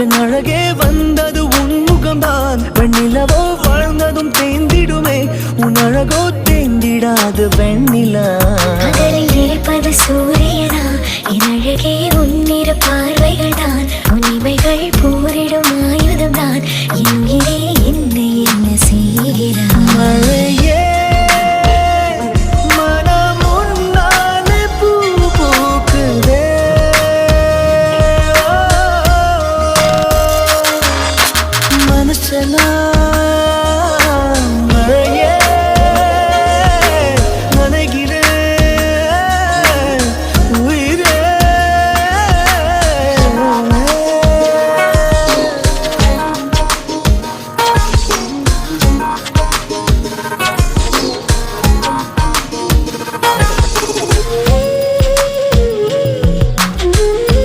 என் அழகே வந்தது உன்முகம்தான். வெண்ணிலவோ வாழ்ந்ததும் தேந்திடுமே, உன் அழகோ தேந்திடாது வெண்ணிலா. பகலில் இருப்பது சூரியனா, என் அழகே உன்னிரு பார்வைகள் தான். உன் இமைகள் போரிடும் ஆயுதம் தான். என் உயிரே